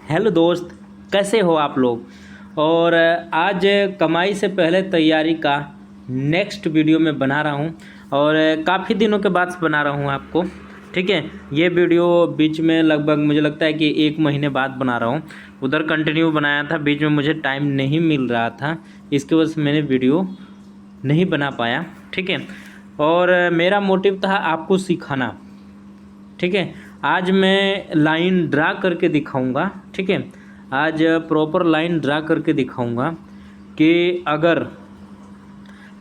Hello दोस्त, कैसे हो आप लोग। और आज कमाई से पहले तैयारी का नेक्स्ट वीडियो मैं बना रहा हूँ और काफ़ी दिनों के बाद बना रहा हूँ आपको। ठीक है, ये वीडियो बीच में लगभग मुझे लगता है कि 1 महीने बाद बना रहा हूँ। उधर कंटिन्यू बनाया था, बीच में मुझे टाइम नहीं मिल रहा था, इसके वजह से मैंने वीडियो नहीं बना पाया। ठीक है, और मेरा मोटिव था आपको सिखाना। ठीक है, आज मैं लाइन ड्रा करके दिखाऊंगा। ठीक है, आज प्रॉपर लाइन ड्रा करके दिखाऊंगा कि अगर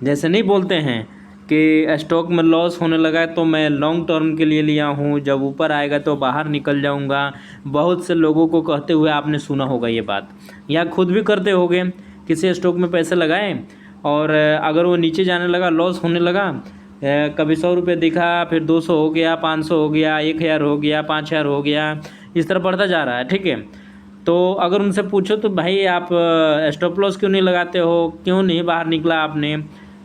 जैसे नहीं बोलते हैं कि स्टॉक में लॉस होने लगा है तो मैं लॉन्ग टर्म के लिए लिया हूँ, जब ऊपर आएगा तो बाहर निकल जाऊँगा। बहुत से लोगों को कहते हुए आपने सुना होगा ये बात, या खुद भी करते होगे। किसी स्टॉक में पैसे लगाएं और अगर वो नीचे जाने लगा, लॉस होने लगा, कभी 100 रुपये दिखा, फिर 200 हो गया, 500 हो गया, 1000 हो गया, 5000 हो गया, इस तरह बढ़ता जा रहा है। ठीक है, तो अगर उनसे पूछो तो भाई आप स्टॉप लॉस क्यों नहीं लगाते हो, क्यों नहीं बाहर निकला आपने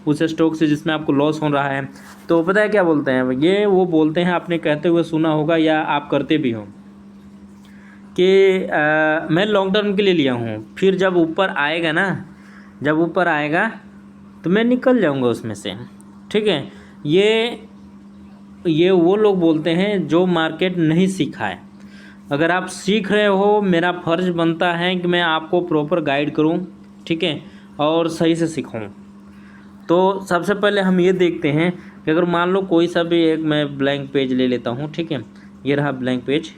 उस स्टॉक से जिसमें आपको लॉस हो रहा है, तो पता है क्या बोलते हैं ये, वो बोलते हैं, आपने कहते हुए सुना होगा या आप करते भी हो कि मैं लॉन्ग टर्म के लिए लिया हूँ, फिर जब ऊपर आएगा ना, जब ऊपर आएगा तो मैं निकल जाऊँगा उसमें से। ठीक है, ये वो लोग बोलते हैं जो मार्केट नहीं सीखा है। अगर आप सीख रहे हो, मेरा फ़र्ज़ बनता है कि मैं आपको प्रॉपर गाइड करूं। ठीक है, और सही से सिखाऊं। तो सबसे पहले हम ये देखते हैं कि अगर मान लो कोई सा भी एक मैं ब्लैंक पेज ले लेता हूं। ठीक है, ये रहा ब्लैंक पेज,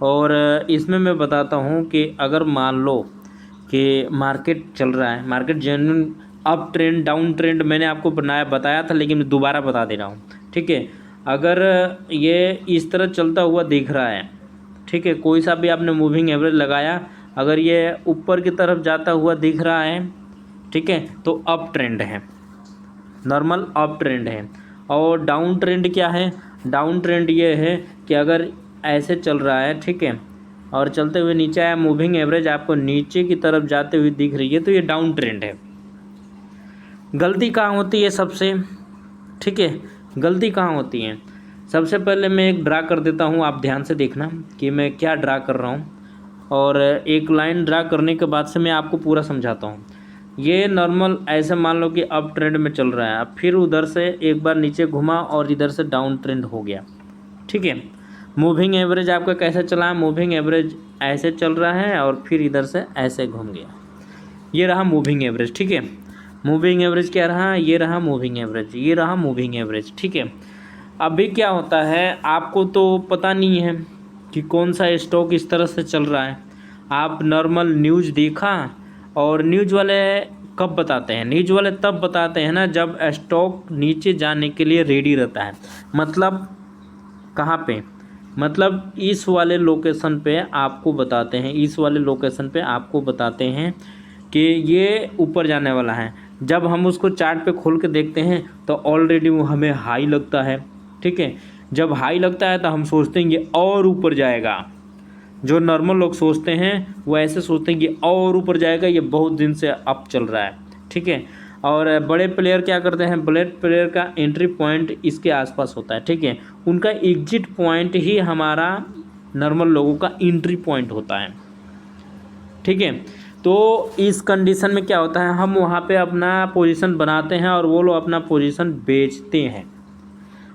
और इसमें मैं बताता हूं कि अगर मान लो कि मार्केट चल रहा है, market genuine up trend down trend मैंने आपको बताया था, लेकिन दोबारा बता दे रहा हूँ। ठीक है, अगर ये इस तरह चलता हुआ दिख रहा है, ठीक है, कोई सा भी आपने मूविंग एवरेज लगाया, अगर ये ऊपर की तरफ जाता हुआ दिख रहा है, ठीक है, तो अप ट्रेंड है, नॉर्मल अप ट्रेंड है। और डाउन ट्रेंड क्या है, डाउन ट्रेंड ये है कि अगर ऐसे चल रहा है, ठीक है, और चलते हुए नीचे आया, मूविंग एवरेज आपको नीचे की तरफ जाते हुए दिख रही है, तो ये डाउन ट्रेंड है। गलती कहाँ होती है सबसे, ठीक है, गलती कहाँ होती है। सबसे पहले मैं एक ड्रा कर देता हूँ, आप ध्यान से देखना कि मैं क्या ड्रा कर रहा हूँ, और एक लाइन ड्रा करने के बाद से मैं आपको पूरा समझाता हूँ। ये नॉर्मल ऐसे मान लो कि अप ट्रेंड में चल रहा है, अब फिर उधर से एक बार नीचे घुमा और इधर से डाउन ट्रेंड हो गया। ठीक है, मूविंग एवरेज आपका कैसे चला है, मूविंग एवरेज ऐसे चल रहा है और फिर इधर से ऐसे घूम गया, ये रहा मूविंग एवरेज। ठीक है, मूविंग एवरेज क्या रहा, ये रहा मूविंग एवरेज, ये रहा मूविंग एवरेज। ठीक है, अभी क्या होता है, आपको तो पता नहीं है कि कौन सा स्टॉक इस तरह से चल रहा है। आप नॉर्मल न्यूज़ देखा, और न्यूज़ वाले कब बताते हैं, न्यूज़ वाले तब बताते हैं ना जब स्टॉक नीचे जाने के लिए रेडी रहता है। मतलब कहाँ पे, मतलब इस वाले लोकेशन पे आपको बताते हैं, इस वाले लोकेशन पे आपको बताते हैं कि ये ऊपर जाने वाला है। जब हम उसको चार्ट पे खोल के देखते हैं तो ऑलरेडी वो हमें हाई लगता है। ठीक है, जब हाई लगता है तो हम सोचते हैं ये और ऊपर जाएगा। जो नॉर्मल लोग सोचते हैं वो ऐसे सोचते हैं कि और ऊपर जाएगा, ये बहुत दिन से अप चल रहा है। ठीक है, और बड़े प्लेयर क्या करते हैं, बड़े प्लेयर का एंट्री पॉइंट इसके आसपास होता है। ठीक है, उनका एग्जिट पॉइंट ही हमारा नॉर्मल लोगों का एंट्री पॉइंट होता है। ठीक है, तो इस कंडीशन में क्या होता है, हम वहाँ पे अपना पोजीशन बनाते हैं और वो लोग अपना पोजीशन बेचते हैं।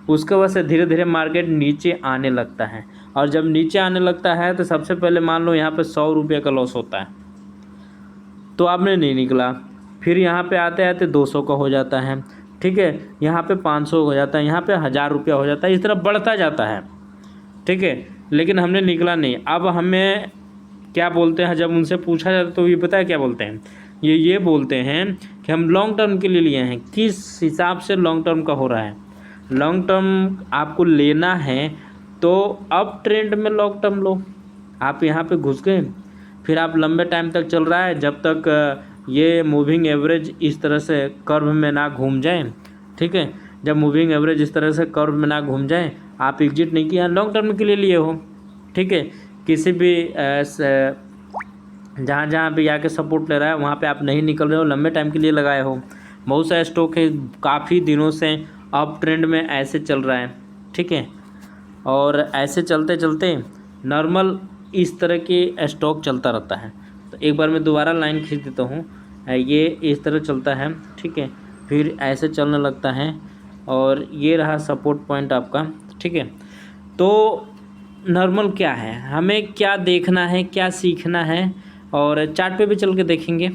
उसके वजह से धीरे धीरे मार्केट नीचे आने लगता है, और जब नीचे आने लगता है तो सबसे पहले मान लो यहाँ पे 100 रुपये का लॉस होता है, तो आपने नहीं निकला, फिर यहाँ पे आते आते 200 का हो जाता है। ठीक है, यहाँ पे 500 हो जाता है, यहाँ पे 1000 रुपया हो जाता है, इस तरह बढ़ता जाता है। ठीक है, लेकिन हमने निकला नहीं। अब हमें क्या बोलते हैं, जब उनसे पूछा जाता तो ये पता है क्या बोलते हैं, ये बोलते हैं कि हम लॉन्ग टर्म के लिए लिए हैं। किस हिसाब से लॉन्ग टर्म का हो रहा है, लॉन्ग टर्म आपको लेना है तो अप ट्रेंड में लॉन्ग टर्म लो। आप यहाँ पे घुस गए, फिर आप लंबे टाइम तक चल रहा है, जब तक ये मूविंग एवरेज इस तरह से कर्व में ना घूम जाए। ठीक है, जब मूविंग एवरेज इस तरह से कर्व में ना घूम जाए, आप एग्जिट नहीं किया, लॉन्ग टर्म के लिए लिए हो। ठीक है, किसी भी जहाँ जहाँ भी आके सपोर्ट ले रहा है वहाँ पे आप नहीं निकल रहे हो, लंबे टाइम के लिए लगाए हो। बहुत सारे स्टॉक है काफ़ी दिनों से अप ट्रेंड में ऐसे चल रहा है। ठीक है, और ऐसे चलते चलते नॉर्मल इस तरह के स्टॉक चलता रहता है। तो एक बार मैं दोबारा लाइन खींच देता हूँ, ये इस तरह चलता है, ठीक है, फिर ऐसे चलने लगता है और ये रहा सपोर्ट पॉइंट आपका, ठीक है। तो नॉर्मल क्या है, हमें क्या देखना है, क्या सीखना है, और चार्ट पे भी चल के देखेंगे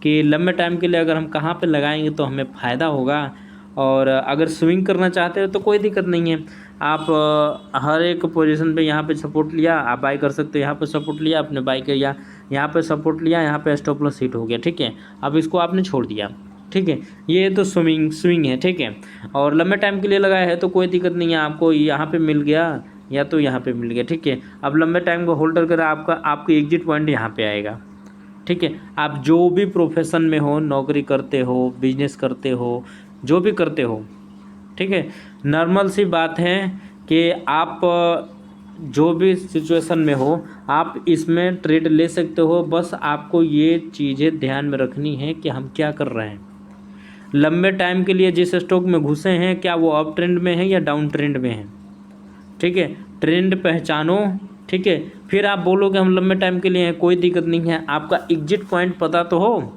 कि लंबे टाइम के लिए अगर हम कहाँ पे लगाएंगे तो हमें फ़ायदा होगा। और अगर स्विंग करना चाहते हो तो कोई दिक्कत नहीं है, आप हर एक पोजीशन पे यहाँ पे सपोर्ट लिया आप बाई कर सकते हो, यहाँ पे सपोर्ट लिया आपने बाई किया, यहाँ पे सपोर्ट लिया, यहाँ पे स्टॉप लॉस हिट हो गया, ठीक है। अब इसको आपने छोड़ दिया, ठीक है, ये तो स्विंग है, ठीक है। और लंबे टाइम के लिए लगाया है तो कोई दिक्कत नहीं है, आपको यहाँ पे मिल गया या तो यहाँ पे मिल गया, ठीक है। अब लंबे टाइम को होल्डर कर आपका एग्जिट पॉइंट यहाँ पे आएगा, ठीक है। आप जो भी प्रोफेशन में हो, नौकरी करते हो, बिजनेस करते हो, जो भी करते हो, ठीक है, नॉर्मल सी बात है कि आप जो भी सिचुएशन में हो आप इसमें ट्रेड ले सकते हो। बस आपको ये चीज़ें ध्यान में रखनी है कि हम क्या कर रहे हैं। लंबे टाइम के लिए जिस स्टॉक में घुसे हैं क्या वो अप ट्रेंड में है या डाउन ट्रेंड में है, ठीक है। ट्रेंड पहचानो, ठीक है, फिर आप बोलो कि हम लंबे टाइम के लिए हैं, कोई दिक्कत नहीं है, आपका एग्जिट पॉइंट पता तो हो।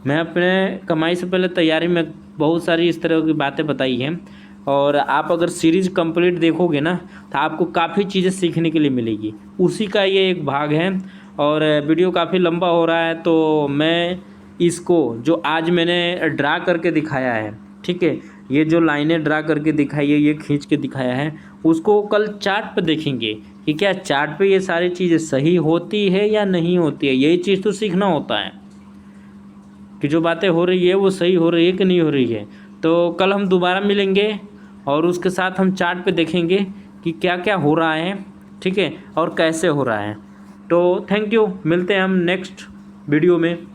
मैं अपने कमाई से पहले तैयारी में बहुत सारी इस तरह की बातें बताई हैं, और आप अगर सीरीज़ कंप्लीट देखोगे ना तो आपको काफ़ी चीज़ें सीखने के लिए मिलेगी, उसी का ये एक भाग है। और वीडियो काफ़ी लंबा हो रहा है तो मैं इसको जो आज मैंने ड्रा करके दिखाया है, ठीक है, ये जो लाइनें ड्रा करके दिखाई है, ये खींच के दिखाया है, उसको कल चार्ट पे देखेंगे कि क्या चार्ट पे ये सारी चीज़ें सही होती है या नहीं होती है। यही चीज़ तो सीखना होता है कि जो बातें हो रही है वो सही हो रही है कि नहीं हो रही है। तो कल हम दोबारा मिलेंगे और उसके साथ हम चार्ट पे देखेंगे कि क्या क्या हो रहा है, ठीक है, और कैसे हो रहा है। तो थैंक यू, मिलते हैं हम नेक्स्ट वीडियो में।